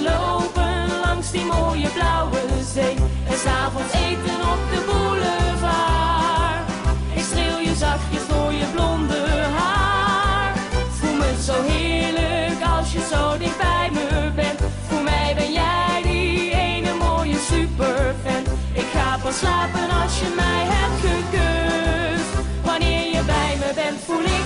lopen langs die mooie blauwe zee. En 's avonds eten op de boulevard. Ik streel je zachtjes door je blonde haar. Voel me zo heerlijk als je zo dicht bij me bent. Voor mij ben jij die ene mooie superfan. Ik ga pas slapen als je mij hebt gekust. Wanneer je bij me bent voel ik